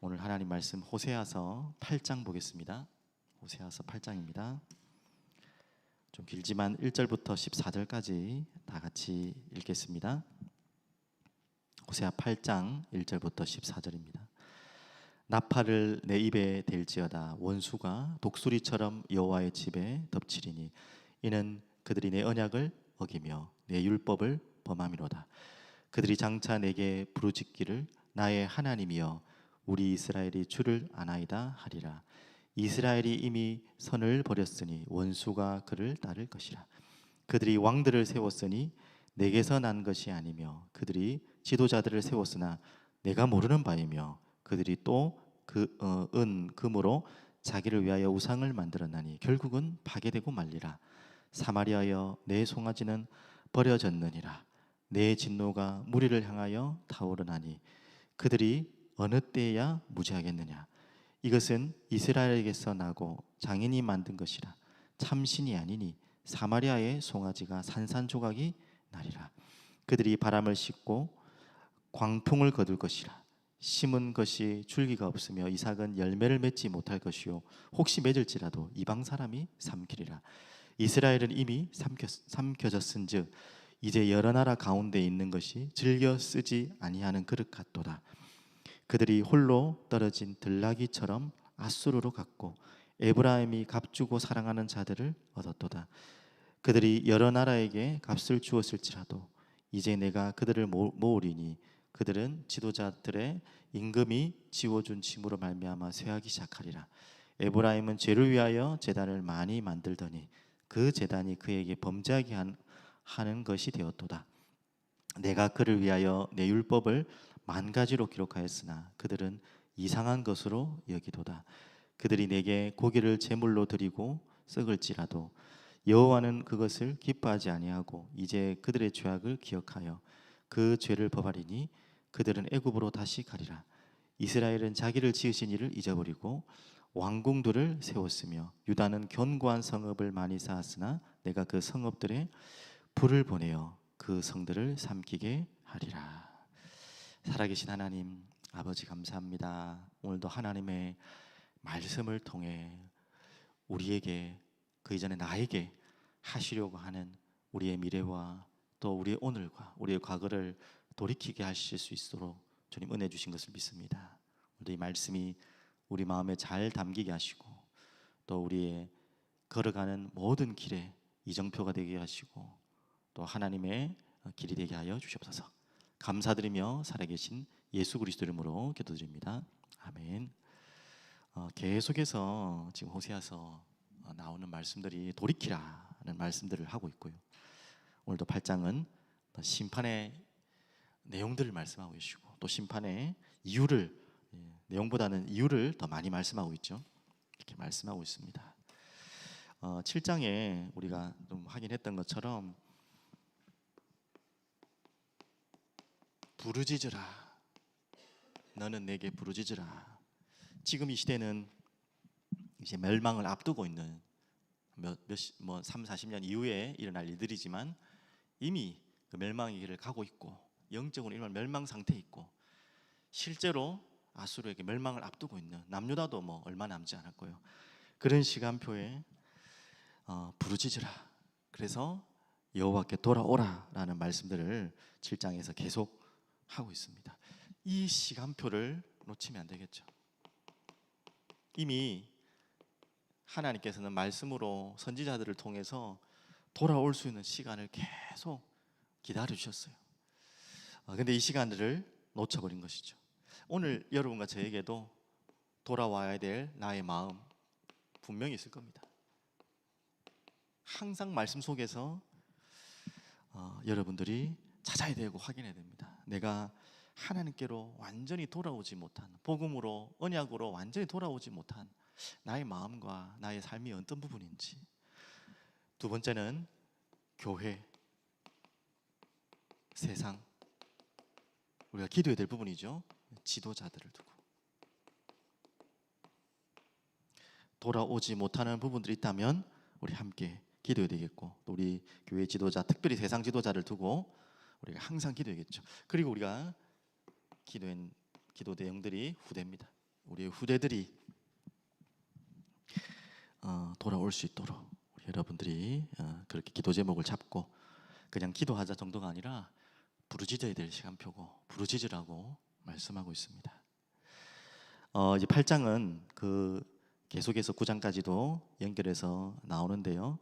오늘 하나님 말씀 호세아서 8장 보겠습니다. 호세아서 8장입니다. 좀 길지만 1절부터 14절까지 다 같이 읽겠습니다. 호세아 8장 1절부터 14절입니다. 나팔을 내 입에 댈지어다. 원수가 독수리처럼 여호와의 집에 덮치리니 이는 그들이 내 언약을 어기며 내 율법을 범함이로다. 그들이 장차 내게 부르짖기를 나의 하나님이여 우리 이스라엘이 주를 아나이다 하리라. 이스라엘이 이미 선을 버렸으니 원수가 그를 따를 것이라. 그들이 왕들을 세웠으니 내게서 난 것이 아니며 그들이 지도자들을 세웠으나 내가 모르는 바이며 그들이 또 금으로 자기를 위하여 우상을 만들었나니 결국은 파괴되고 말리라. 사마리아여 내 송아지는 버려졌느니라. 내 진노가 무리를 향하여 타오르나니 그들이 어느 때야 무지하겠느냐. 이것은 이스라엘에게서 나고 장인이 만든 것이라. 참신이 아니니 사마리아의 송아지가 산산조각이 나리라. 그들이 바람을 싣고 광풍을 거둘 것이라. 심은 것이 줄기가 없으며 이삭은 열매를 맺지 못할 것이요 혹시 맺을지라도 이방 사람이 삼키리라. 이스라엘은 이미 삼켜졌은즉 이제 여러 나라 가운데 있는 것이 즐겨 쓰지 아니하는 그릇 같도다. 그들이 홀로 떨어진 들나귀처럼 아수르로 갔고 에브라임이 값주고 사랑하는 자들을 얻었도다. 그들이 여러 나라에게 값을 주었을지라도 이제 내가 그들을 모으리니 그들은 지도자들의 임금이 지워준 짐으로 말미암아 쇠하기 시작하리라. 에브라임은 죄를 위하여 제단을 많이 만들더니 그 제단이 그에게 범죄하게 하는 것이 되었도다. 내가 그를 위하여 내 율법을 만 가지로 기록하였으나 그들은 이상한 것으로 여기도다. 그들이 내게 고기를 제물로 드리고 썩을지라도 여호와는 그것을 기뻐하지 아니하고 이제 그들의 죄악을 기억하여 그 죄를 범하리니 그들은 애굽으로 다시 가리라. 이스라엘은 자기를 지으신 이를 잊어버리고 왕궁들을 세웠으며 유다는 견고한 성읍을 많이 쌓았으나 내가 그 성읍들에 불을 보내어 그 성들을 삼키게 하리라. 살아계신 하나님 아버지 감사합니다. 오늘도 하나님의 말씀을 통해 우리에게 그 이전에 나에게 하시려고 하는 우리의 미래와 또 우리의 오늘과 우리의 과거를 돌이키게 하실 수 있도록 주님 은혜 주신 것을 믿습니다. 오늘도 이 말씀이 우리 마음에 잘 담기게 하시고 또 우리의 걸어가는 모든 길에 이정표가 되게 하시고 또 하나님의 길이 되게 하여 주시옵소서. 감사드리며 살아계신 예수 그리스도 이름으로 기도드립니다. 아멘. 계속해서 지금 호세아서 나오는 말씀들이 돌이키라는 말씀들을 하고 있고요. 오늘도 8장은 심판의 내용들을 말씀하고 계시고 또 심판의 이유를 내용보다는 이유를 더 많이 말씀하고 있죠. 이렇게 말씀하고 있습니다. 7장에 우리가 좀 확인했던 것처럼 부르짖으라. 너는 내게 부르짖으라. 지금 이 시대는 이제 멸망을 앞두고 있는 3, 40년 이후에 일어날 일들이지만 이미 그 멸망의 길을 가고 있고 영적으로 이런 멸망 상태에 있고 실제로 아수르에게 멸망을 앞두고 있는 남유다도 얼마 남지 않았고요. 그런 시간표에 부르짖으라. 그래서 여호와께 돌아오라라는 말씀들을 7장에서 계속 하고 있습니다. 이 시간표를 놓치면 안 되겠죠. 이미 하나님께서는 말씀으로 선지자들을 통해서 돌아올 수 있는 시간을 계속 기다려 주셨어요. 근데 이 시간들을 놓쳐버린 것이죠. 오늘 여러분과 저에게도 돌아와야 될 나의 마음 분명히 있을 겁니다. 항상 말씀 속에서 여러분들이 찾아야 되고 확인해야 됩니다. 내가 하나님께로 완전히 돌아오지 못한, 복음으로 언약으로 완전히 돌아오지 못한 나의 마음과 나의 삶이 어떤 부분인지. 두 번째는 교회, 세상, 우리가 기도해야 될 부분이죠. 지도자들을 두고 돌아오지 못하는 부분들이 있다면 우리 함께 기도해야 되겠고 또 우리 교회 지도자, 특별히 세상 지도자를 두고 우리가 항상 기도해야겠죠. 그리고 우리가 기도 내용들이 후대입니다. 우리의 후대들이 돌아올 수 있도록 우리 여러분들이 그렇게 기도 제목을 잡고 그냥 기도하자 정도가 아니라 부르짖어야 될 시간표고 부르짖으라고 말씀하고 있습니다. 이제 8장은 그 계속해서 9장까지도 연결해서 나오는데요.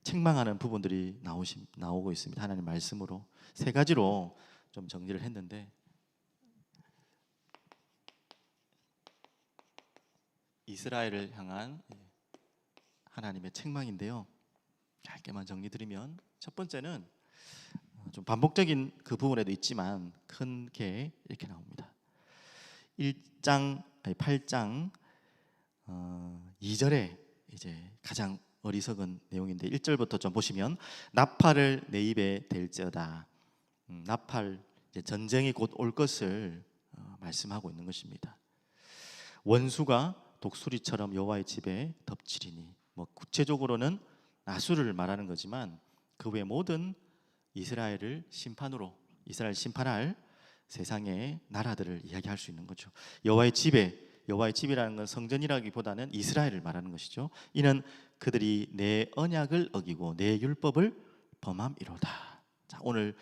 책망하는 부분들이 나오고 있습니다. 하나님 말씀으로 세 가지로 좀 정리를 했는데, 이스라엘을 향한 하나님의 책망인데요. 짧게만 정리드리면, 첫 번째는 좀 반복적인 그 부분에도 있지만 큰 게 이렇게 나옵니다. 8장 2절에 이제 가장 어리석은 내용인데, 1절부터 좀 보시면 나팔을 내 입에 댈지어다. 나팔, 이제 전쟁이 곧 올 것을 말씀하고 있는 것입니다. 원수가 독수리처럼 여호와의 집에 덮치리니, 뭐 구체적으로는 나수를 말하는 거지만 그 외 모든 이스라엘 심판할 세상의 나라들을 이야기할 수 있는 거죠. 여호와의 집이라는 건 성전이라기보다는 이스라엘을 말하는 것이죠. 이는 그들이 내 언약을 어기고 내 율법을 범함이로다. 자, 오늘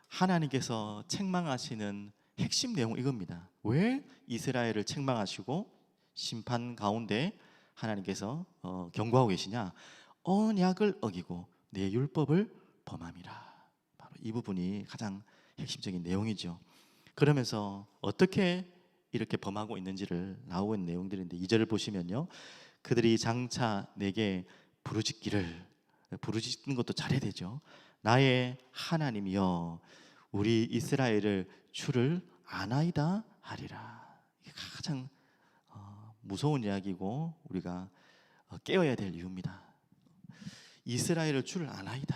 하나님께서 책망하시는 핵심 내용 이겁니다. 왜 이스라엘을 책망하시고 심판 가운데 하나님께서 경고하고 계시냐? 언약을 어기고 내 율법을 범함이라. 바로 이 부분이 가장 핵심적인 내용이죠. 그러면서 어떻게 이렇게 범하고 있는지를 나오고 있는 내용들인데, 2절을 보시면요, 그들이 장차 내게 부르짖는 것도 잘해야 되죠. 나의 하나님이여, 우리 이스라엘을 주를 아나이다 하리라. 이게 가장 무서운 이야기고 우리가 깨어야 될 이유입니다. 이스라엘을 주를 아나이다.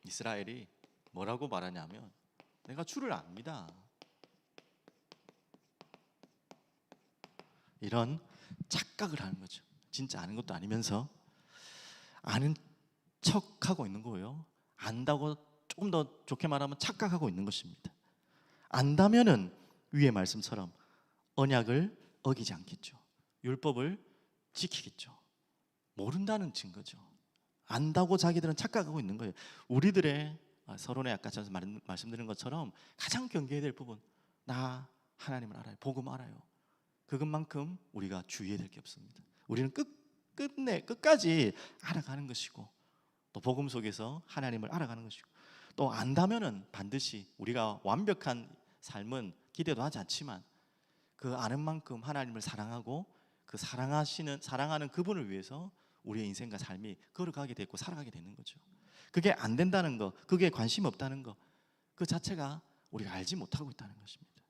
이스라엘이 뭐라고 말하냐면, 내가 주를 압니다. 이런 착각을 하는 거죠. 진짜 아는 것도 아니면서 아는 척하고 있는 거예요. 안다고 조금 더 좋게 말하면 착각하고 있는 것입니다. 안다면은 위의 말씀처럼 언약을 어기지 않겠죠. 율법을 지키겠죠. 모른다는 증거죠. 안다고 자기들은 착각하고 있는 거예요. 우리들의 서론에 아까 전에 말씀드린 것처럼 가장 경계해야 될 부분, 나 하나님을 알아요. 복음 알아요. 그것만큼 우리가 주의해야 될 게 없습니다. 우리는 끝까지 알아가는 것이고, 또 복음 속에서 하나님을 알아가는 것이고, 또 안다면은 반드시 우리가 완벽한 삶은 기대도 하지 않지만 그 아는 만큼 하나님을 사랑하고 그 사랑하는 그분을 위해서 우리의 인생과 삶이 걸어가게 되고 살아가게 되는 거죠. 그게 안 된다는 거, 그게 관심 없다는 거, 그 자체가 우리가 알지 못하고 있다는 것입니다.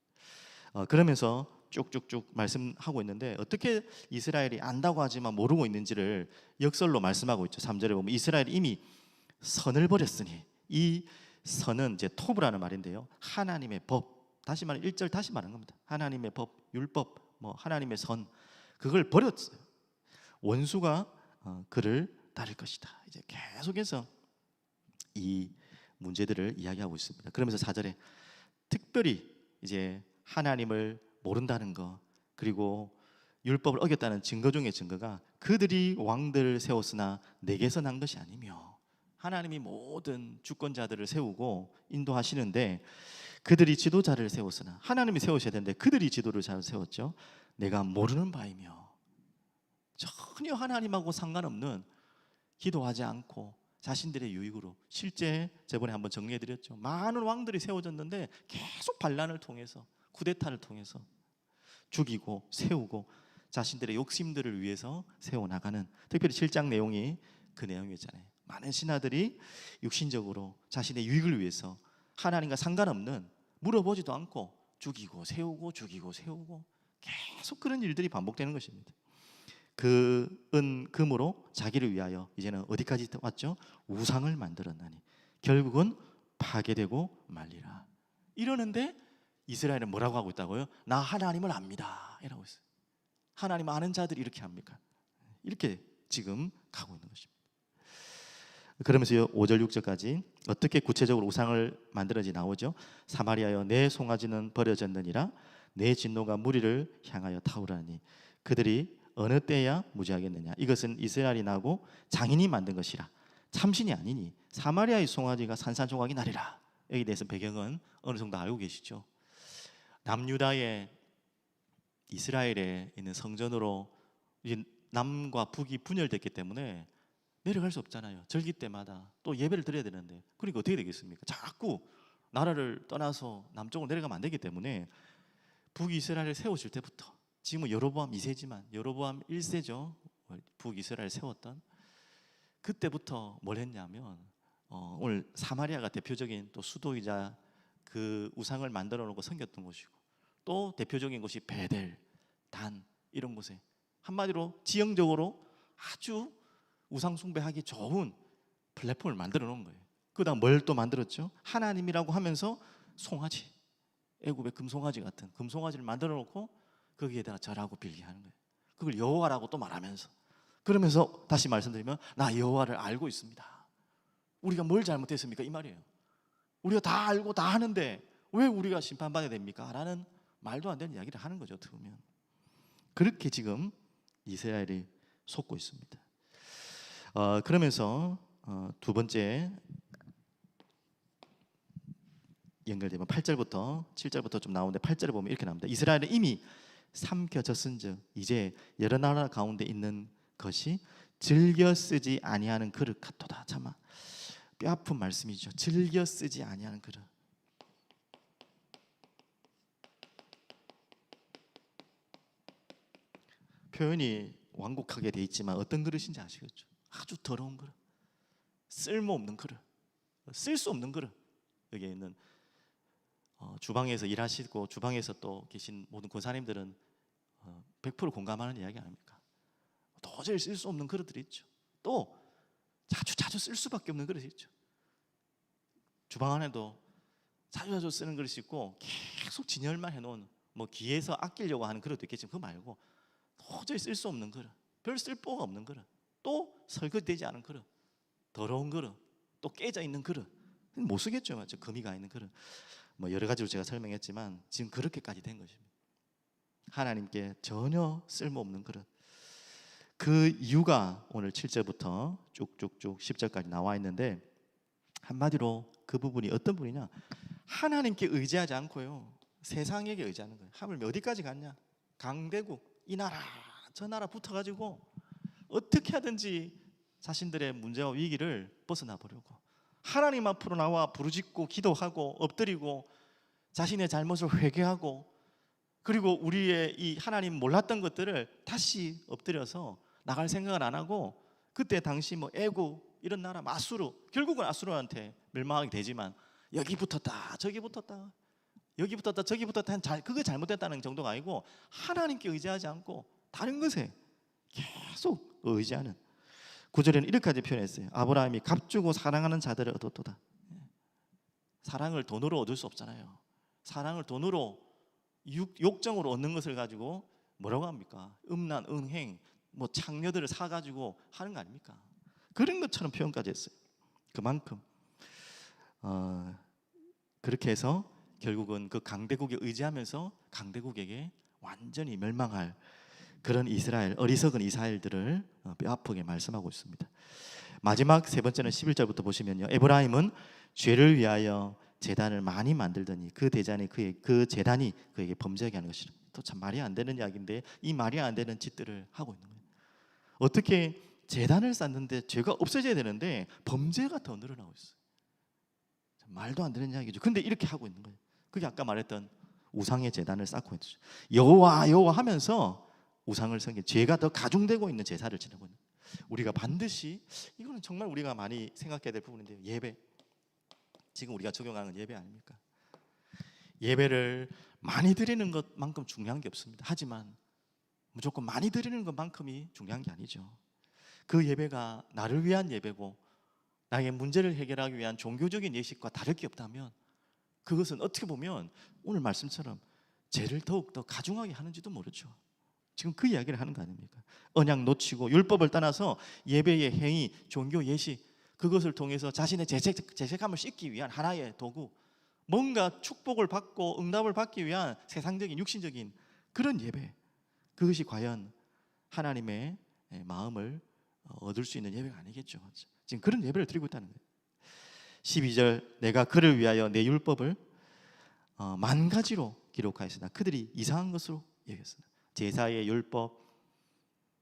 그러면서 쭉쭉쭉 말씀하고 있는데, 어떻게 이스라엘이 안다고 하지만 모르고 있는지를 역설로 말씀하고 있죠. 3절에 보면 이스라엘이 이미 선을 버렸으니, 이 선은 이제 토브라는 말인데요, 하나님의 법, 다시 말해 1절 다시 말하는 겁니다. 하나님의 법, 율법, 뭐 하나님의 선, 그걸 버렸어요. 원수가 그를 따를 것이다. 이제 계속해서 이 문제들을 이야기하고 있습니다. 그러면서 4절에 특별히 이제 하나님을 모른다는 거, 그리고 율법을 어겼다는 증거 중에 증거가, 그들이 왕들을 세웠으나 내게서 난 것이 아니며, 하나님이 모든 주권자들을 세우고 인도하시는데 그들이 지도자를 세웠으나, 하나님이 세우셔야 되는데 그들이 지도를 잘 세웠죠. 내가 모르는 바이며, 전혀 하나님하고 상관없는, 기도하지 않고 자신들의 유익으로, 실제 저번에 한번 정리해드렸죠. 많은 왕들이 세워졌는데 계속 반란을 통해서, 쿠데타를 통해서 죽이고 세우고 자신들의 욕심들을 위해서 세워나가는, 특별히 7장 내용이 그 내용이었잖아요. 많은 신하들이 육신적으로 자신의 유익을 위해서 하나님과 상관없는, 물어보지도 않고 죽이고 세우고 죽이고 세우고, 계속 그런 일들이 반복되는 것입니다. 그 금으로 자기를 위하여 이제는 어디까지 왔죠? 우상을 만들었나니 결국은 파괴되고 말리라. 이러는데 이스라엘은 뭐라고 하고 있다고요? 나 하나님을 압니다 이라고 했어요. 하나님 아는 자들이 이렇게 합니까? 이렇게 지금 가고 있는 것입니다. 그러면서 5절 6절까지 어떻게 구체적으로 우상을 만들어지 나오죠. 사마리아여 내 송아지는 버려졌느니라 내 진노가 무리를 향하여 타오르니 그들이 어느 때야 무지하겠느냐. 이것은 이스라엘이 나고 장인이 만든 것이라 참신이 아니니 사마리아의 송아지가 산산조각이 나리라. 여기에 대해서 배경은 어느 정도 알고 계시죠. 남유다의 이스라엘에 있는 성전으로 남과 북이 분열됐기 때문에 내려갈 수 없잖아요. 절기 때마다 또 예배를 드려야 되는데, 그러니까 어떻게 되겠습니까? 자꾸 나라를 떠나서 남쪽으로 내려가면 안 되기 때문에 북이스라엘을 세워질 때부터, 지금은 여로보암 2세지만 여로보암 1세죠. 북이스라엘을 세웠던 그때부터 뭘 했냐면 오늘 사마리아가 대표적인 또 수도이자 그 우상을 만들어 놓고 섬겼던 곳이고, 또 대표적인 곳이 베델, 단 이런 곳에 한마디로 지형적으로 아주 우상 숭배하기 좋은 플랫폼을 만들어 놓은 거예요. 그다음 뭘 또 만들었죠? 하나님이라고 하면서 송아지, 애굽의 금송아지 같은 금송아지를 만들어 놓고 거기에다가 절하고 빌기하는 거예요. 그걸 여호와라고 또 말하면서, 그러면서 다시 말씀드리면 나 여호와를 알고 있습니다. 우리가 뭘 잘못했습니까? 이 말이에요. 우리가 다 알고 다 하는데 왜 우리가 심판받아야 됩니까? 라는 말도 안 되는 이야기를 하는 거죠. 어떻게 보면 그렇게 지금 이스라엘이 속고 있습니다. 그러면서 두 번째 연결되면 8절부터 7절부터 좀 나오는데, 8절에 보면 이렇게 나옵니다. 이스라엘은 이미 삼켜졌은즉 이제 여러 나라 가운데 있는 것이 즐겨 쓰지 아니하는 그릇 같도다. 참아 뼈아픈 말씀이죠. 즐겨 쓰지 아니하는 그릇. 표현이 완곡하게 돼 있지만 어떤 그릇인지 아시겠죠? 아주 더러운 그릇, 쓸모없는 그릇, 쓸 수 없는 그릇. 여기에 있는 주방에서 일하시고 주방에서 또 계신 모든 권사님들은 100% 공감하는 이야기 아닙니까? 도저히 쓸 수 없는 그릇들이 있죠. 또 자주 쓸 수밖에 없는 그릇이 있죠. 주방 안에도 자주 쓰는 그릇이 있고 계속 진열만 해놓은, 뭐 기에서 아끼려고 하는 그릇도 있겠지만 그거 말고 도저히 쓸 수 없는 그릇, 별 쓸모가 없는 그릇, 또 설거지되지 않은 그릇, 더러운 그릇, 또 깨져 있는 그릇, 못 쓰겠죠. 맞죠? 금이 가 있는 그릇, 뭐 여러 가지로 제가 설명했지만 지금 그렇게까지 된 것입니다. 하나님께 전혀 쓸모없는 그릇. 그 이유가 오늘 7절부터 쭉쭉쭉 10절까지 나와 있는데, 한마디로 그 부분이 어떤 분이냐, 하나님께 의지하지 않고요 세상에게 의지하는 거예요. 하물며 어디까지 갔냐, 강대국 이 나라 저 나라 붙어가지고 어떻게 하든지 자신들의 문제와 위기를 벗어나 보려고 하나님 앞으로 나와 부르짖고 기도하고 엎드리고 자신의 잘못을 회개하고, 그리고 우리의 이 하나님 몰랐던 것들을 다시 엎드려서 나갈 생각을 안 하고, 그때 당시 뭐 애굽 이런 나라, 아수르, 결국은 아수르한테 멸망하게 되지만 여기 붙었다 저기 붙었다 여기 붙었다 저기 붙었다, 그게 잘못됐다는 정도가 아니고 하나님께 의지하지 않고 다른 것에 계속 의지하는. 9절에는 이렇게까지 표현했어요. 아브라함이 값주고 사랑하는 자들을 얻었도다. 사랑을 돈으로 얻을 수 없잖아요. 사랑을 돈으로 욕정으로 얻는 것을 가지고 뭐라고 합니까? 음란, 음행, 뭐 창녀들을 사가지고 하는 거 아닙니까? 그런 것처럼 표현까지 했어요. 그만큼 그렇게 해서 결국은 그 강대국에 의지하면서 강대국에게 완전히 멸망할 그런 이스라엘, 어리석은 이스라엘들을 뼈아프게 말씀하고 있습니다. 마지막 세 번째는 11절부터 보시면요, 에브라임은 죄를 위하여 제단을 많이 만들더니 그 제단이 그에게 범죄하게 하는 것이라. 또 참 말이 안 되는 이야기인데 이 말이 안 되는 짓들을 하고 있는 거예요. 어떻게 제단을 쌓는데 죄가 없어져야 되는데 범죄가 더 늘어나고 있어요. 말도 안 되는 이야기죠. 근데 이렇게 하고 있는 거예요. 그게 아까 말했던 우상의 제단을 쌓고 있죠. 여호와 여호와 하면서 우상을 섬긴, 죄가 더 가중되고 있는 제사를 지내고 있는. 우리가 반드시, 이거는 정말 우리가 많이 생각해야 될 부분인데요, 예배. 지금 우리가 적용하는 예배 아닙니까? 예배를 많이 드리는 것만큼 중요한 게 없습니다. 하지만 무조건 많이 드리는 것만큼이 중요한 게 아니죠. 그 예배가 나를 위한 예배고 나의 문제를 해결하기 위한 종교적인 예식과 다를 게 없다면 그것은 어떻게 보면 오늘 말씀처럼 죄를 더욱더 가중하게 하는지도 모르죠. 지금 그 이야기를 하는 거 아닙니까? 언약 놓치고 율법을 떠나서 예배의 행위, 종교 예식, 그것을 통해서 자신의 죄책감을 씻기 위한 하나의 도구, 뭔가 축복을 받고 응답을 받기 위한 세상적인 육신적인 그런 예배, 그것이 과연 하나님의 마음을 얻을 수 있는 예배가 아니겠죠. 지금 그런 예배를 드리고 있다는 거예요. 12절, 내가 그를 위하여 내 율법을 만 가지로 기록하였으나 그들이 이상한 것으로 여겼으나. 제사의 율법,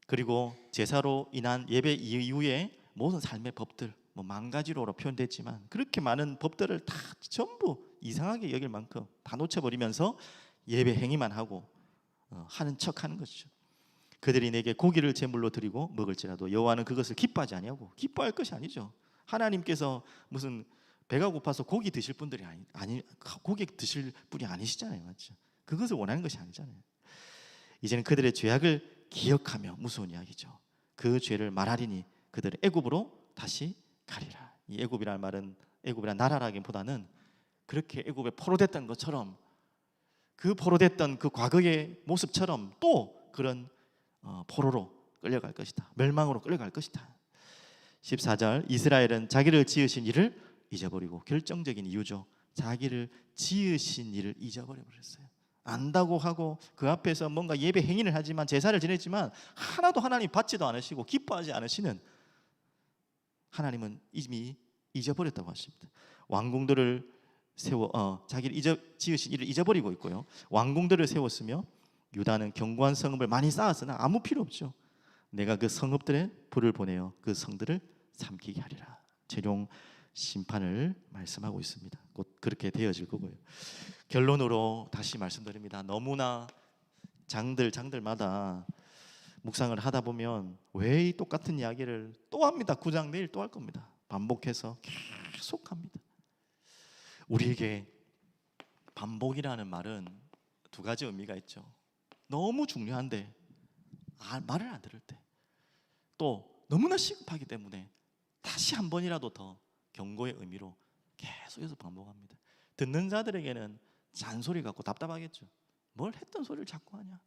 그리고 제사로 인한 예배 이후에 모든 삶의 법들, 뭐 만 가지로 표현됐지만 그렇게 많은 법들을 다 전부 이상하게 여길 만큼 다 놓쳐버리면서 예배 행위만 하고 하는 척하는 것이죠. 그들이 내게 고기를 제물로 드리고 먹을지라도 여호와는 그것을 기뻐하지 아니하고. 기뻐할 것이 아니죠. 하나님께서 무슨 배가 고파서 고기 드실 분들이 고기 드실 분이 아니시잖아요, 맞죠? 그것을 원하는 것이 아니잖아요. 이제는 그들의 죄악을 기억하며, 무서운 이야기죠. 그 죄를 말하리니 그들의 애굽으로 다시 가리라. 이 애굽이라는 말은 애굽이라는 나라라기보다는 그렇게 애굽에 포로됐던 것처럼, 그 포로됐던 그 과거의 모습처럼 또 그런 포로로 끌려갈 것이다. 멸망으로 끌려갈 것이다. 14절, 이스라엘은 자기를 지으신 이를 잊어버리고. 결정적인 이유죠. 자기를 지으신 이를 잊어버려 버렸어요. 안다고 하고 그 앞에서 뭔가 예배 행위를 하지만, 제사를 지냈지만 하나도 하나님 받지도 않으시고 기뻐하지 않으시는 하나님은 이미 잊어버렸다고 하십니다. 왕궁들을 세워 자기를 지으신 이를 잊어버리고 있고요. 왕궁들을 세웠으며 유다는 견고한 성읍을 많이 쌓았으나 아무 필요 없죠. 내가 그 성읍들에 불을 보내어 그 성들을 삼키게 하리라. 최종 심판을 말씀하고 있습니다. 곧 그렇게 되어질 거고요. 결론으로 다시 말씀드립니다. 너무나 장들마다 묵상을 하다 보면 왜 이 똑같은 이야기를 또 합니다. 9장 내일 또 할 겁니다. 반복해서 계속 합니다. 우리에게 반복이라는 말은 두 가지 의미가 있죠. 너무 중요한데 말을 안 들을 때, 또 너무나 시급하기 때문에 다시 한 번이라도 더 경고의 의미로 계속해서 반복합니다. 듣는 자들에게는 잔소리 같고 답답하겠죠. 뭘 했던 소리를 자꾸 하냐.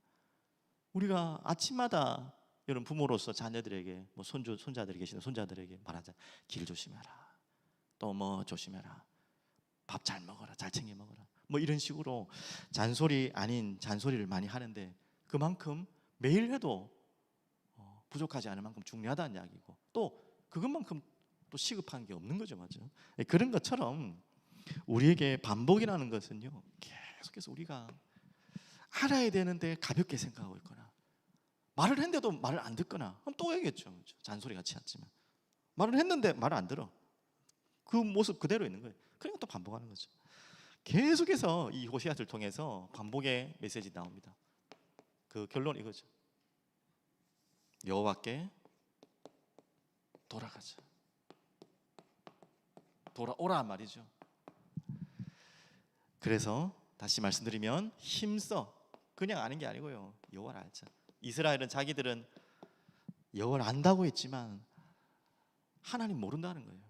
우리가 아침마다 여러분 부모로서 자녀들에게, 뭐 손자들이 계시는 손자들에게 말하자. 길 조심해라. 또 뭐 조심해라. 밥 잘 먹어라. 잘 챙겨 먹어라. 뭐 이런 식으로 잔소리 아닌 잔소리를 많이 하는데, 그만큼 매일 해도 부족하지 않을 만큼 중요하다는 이야기고, 또 그것만큼 또 시급한 게 없는 거죠, 맞죠? 그런 것처럼 우리에게 반복이라는 것은요, 계속해서 우리가 알아야 되는데 가볍게 생각하고 있거나, 말을 했는데도 말을 안 듣거나, 그럼 또 해야겠죠. 잔소리 같이 하지만 말을 했는데 말을 안 들어. 그 모습 그대로 있는 거예요. 그러니까 또 반복하는 거죠. 계속해서 이 호세아를 통해서 반복의 메시지 나옵니다. 그 결론 이거죠. 여호와께 돌아가자. 돌아오라 말이죠. 그래서 다시 말씀드리면 힘써, 그냥 아는 게 아니고요. 여호와를 알자. 이스라엘은 자기들은 여호와를 안다고 했지만 하나님 모른다는 거예요.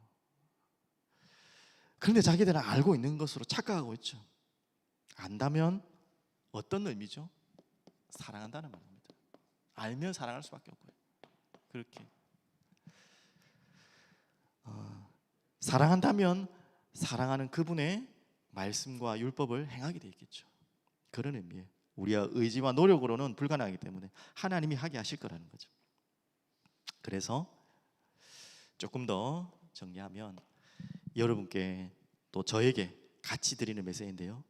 그런데 자기들은 알고 있는 것으로 착각하고 있죠. 안다면 어떤 의미죠? 사랑한다는 말입니다. 알면 사랑할 수밖에 없고요. 그렇게 사랑한다면 사랑하는 그분의 말씀과 율법을 행하게 돼 있겠죠. 그런 의미에 우리의 의지와 노력으로는 불가능하기 때문에 하나님이 하게 하실 거라는 거죠. 그래서 조금 더 정리하면, 여러분께 또 저에게 같이 드리는 메시지인데요,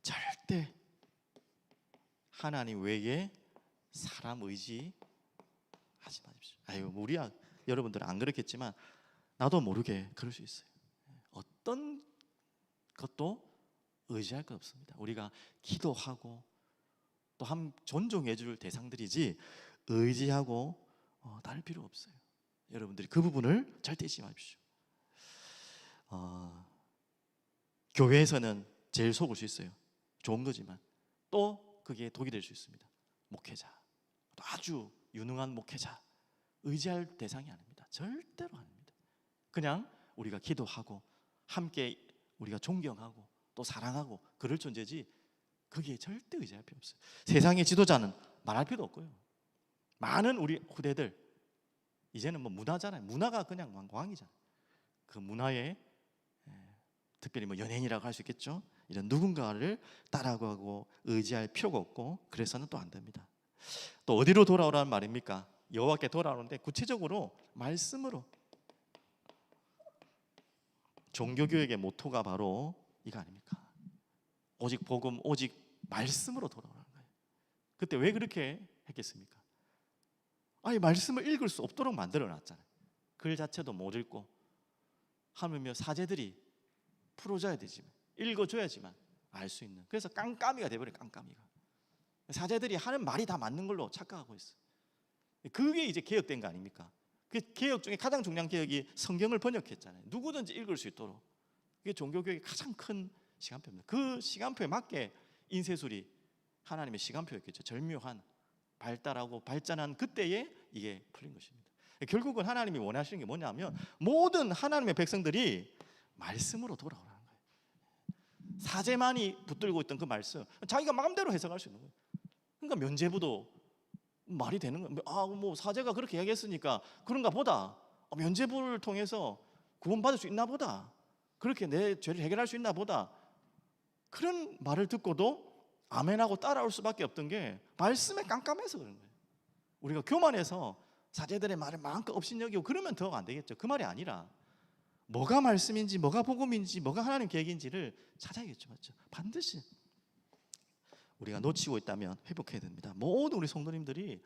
절대 하나님 외에 사람 의지하지 마십시오. 아유, 우리야 여러분들은 안 그렇겠지만 나도 모르게 그럴 수 있어요. 어떤 것도 의지할 것 없습니다. 우리가 기도하고 또 한 존중해 줄 대상들이지 의지하고 다를 필요 없어요. 여러분들이 그 부분을 절대 잊지 마십시오. 교회에서는 제일 속을 수 있어요. 좋은 거지만 또 그게 독이 될 수 있습니다. 목회자, 또 아주 유능한 목회자, 의지할 대상이 아닙니다. 절대로 아닙니다. 그냥 우리가 기도하고 함께 우리가 존경하고 또 사랑하고 그럴 존재지, 거기에 절대 의지할 필요 없어요. 세상의 지도자는 말할 필요도 없고요. 많은 우리 후대들 이제는 뭐 문화잖아요. 문화가 그냥 왕이잖아요. 그 문화에 특별히 뭐 연예인이라고 할 수 있겠죠. 이런 누군가를 따라가고 의지할 필요가 없고 그래서는 또 안 됩니다. 또 어디로 돌아오라는 말입니까? 여호와께 돌아오는데 구체적으로 말씀으로. 종교교육의 모토가 바로 이거 아닙니까? 오직 복음, 오직 말씀으로 돌아오라는 거예요. 그때 왜 그렇게 했겠습니까? 아니 말씀을 읽을 수 없도록 만들어 놨잖아요. 글 자체도 못 읽고 하물며 사제들이 풀어줘야 되지만 읽어줘야지만 알 수 있는. 그래서 깜깜이가 돼버려요. 깜깜이가. 사제들이 하는 말이 다 맞는 걸로 착각하고 있어요. 그게 이제 개혁된 거 아닙니까? 그 개혁 중에 가장 중요한 개혁이 성경을 번역했잖아요. 누구든지 읽을 수 있도록. 그게 종교개혁의 가장 큰 시간표입니다. 그 시간표에 맞게 인쇄술이 하나님의 시간표였겠죠. 절묘한 발달하고 발전한 그때에 이게 풀린 것입니다. 결국은 하나님이 원하시는 게 뭐냐면 모든 하나님의 백성들이 말씀으로 돌아오라는 거예요. 사제만이 붙들고 있던 그 말씀, 자기가 마음대로 해석할 수 있는 거예요. 그러니까 면죄부도 말이 되는 거예요. 뭐 사제가 그렇게 얘기했으니까 그런가 보다. 면죄부를 통해서 구원받을 수 있나 보다. 그렇게 내 죄를 해결할 수 있나 보다. 그런 말을 듣고도 아멘하고 따라올 수밖에 없던 게 말씀에 깜깜해서 그런 거예요. 우리가 교만해서 사제들의 말을 마음껏 업신여기고 그러면 더 안 되겠죠. 그 말이 아니라 뭐가 말씀인지 뭐가 복음인지 뭐가 하나님 계획인지를 찾아야겠죠. 맞죠? 반드시 우리가 놓치고 있다면 회복해야 됩니다. 모든 우리 성도님들이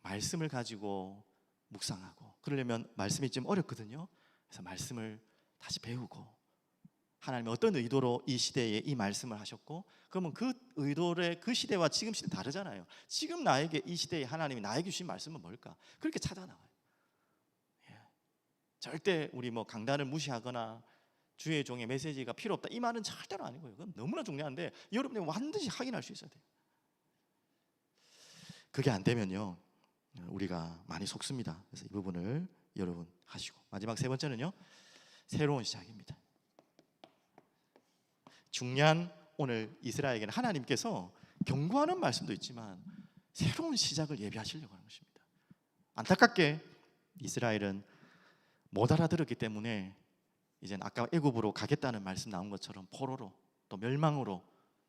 말씀을 가지고 묵상하고 그러려면 말씀이 좀 어렵거든요. 그래서 말씀을 다시 배우고 하나님이 어떤 의도로 이 시대에 이 말씀을 하셨고 그러면 그 의도의 그 시대와 지금 시대 다르잖아요. 지금 나에게 이 시대에 하나님이 나에게 주신 말씀은 뭘까? 그렇게 찾아나와요. 절대 우리 뭐 강단을 무시하거나 주의 종의 메시지가 필요 없다 이 말은 절대로 아니고요. 그건 너무나 중요한데 여러분이 반드시 확인할 수 있어야 돼요. 그게 안 되면요 우리가 많이 속습니다. 그래서 이 부분을 여러분 하시고 마지막 세 번째는요 새로운 시작입니다. 중요한 오늘 이스라엘에게는 하나님께서 경고하는 말씀도 있지만 새로운 시작을 예비하시려고 하는 것입니다. 안타깝게 이스라엘은 못 알아들었기 때문에 이제는 아까 애굽으로 가겠다는 말씀 나온 것처럼 포로로 또 멸망으로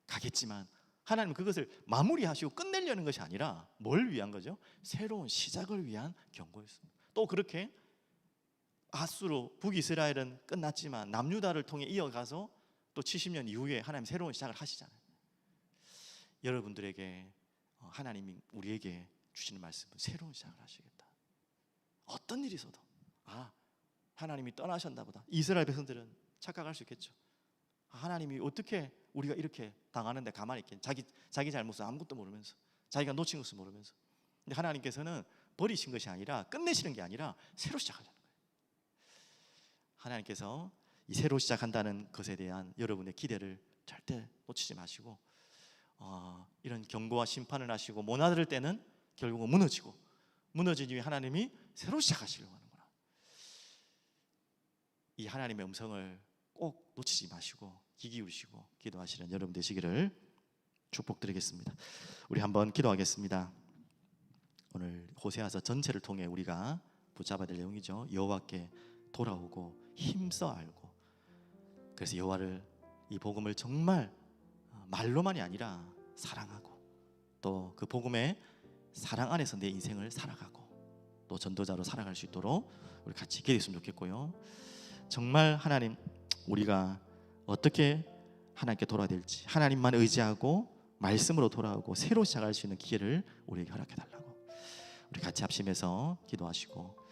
가겠지만 하나님은 그것을 마무리하시고 끝내려는 것이 아니라 뭘 위한 거죠? 새로운 시작을 위한 경고였습니다. 또 그렇게 아수르 북이스라엘은 끝났지만 남유다를 통해 이어가서 또 70년 이후에 하나님 새로운 시작을 하시잖아요. 여러분들에게 하나님이 우리에게 주시는 말씀은 새로운 시작을 하시겠다. 어떤 일이 있어도 하나님이 떠나셨나 보다. 이스라엘 백성들은 착각할 수 있겠죠. 하나님이 어떻게 우리가 이렇게 당하는데 가만히 있겠냐. 자기 잘못을 아무것도 모르면서 자기가 놓친 것을 모르면서. 근데 하나님께서는 버리신 것이 아니라 끝내시는 게 아니라 새로 시작하자는 거예요. 하나님께서 이 새로 시작한다는 것에 대한 여러분의 기대를 절대 놓치지 마시고 이런 경고와 심판을 하시고 못 알아들 때는 결국은 무너진 이후에 하나님이 새로 시작하시려고 하는구나. 이 하나님의 음성을 꼭 놓치지 마시고 귀 기울이시고 기도하시는 여러분 되시기를 축복드리겠습니다. 우리 한번 기도하겠습니다. 오늘 호세아서 전체를 통해 우리가 붙잡아야 될 내용이죠. 여호와께 돌아오고 힘써 알고 그래서 여호와를 이 복음을 정말 말로만이 아니라 사랑하고 또 그 복음의 사랑 안에서 내 인생을 살아가고 또 전도자로 살아갈 수 있도록 우리 같이 기도했으면 좋겠고요. 정말 하나님 우리가 어떻게 하나님께 돌아야 될지 하나님만 의지하고 말씀으로 돌아오고 새로 시작할 수 있는 기회를 우리에게 허락해 달라고 우리 같이 합심해서 기도하시고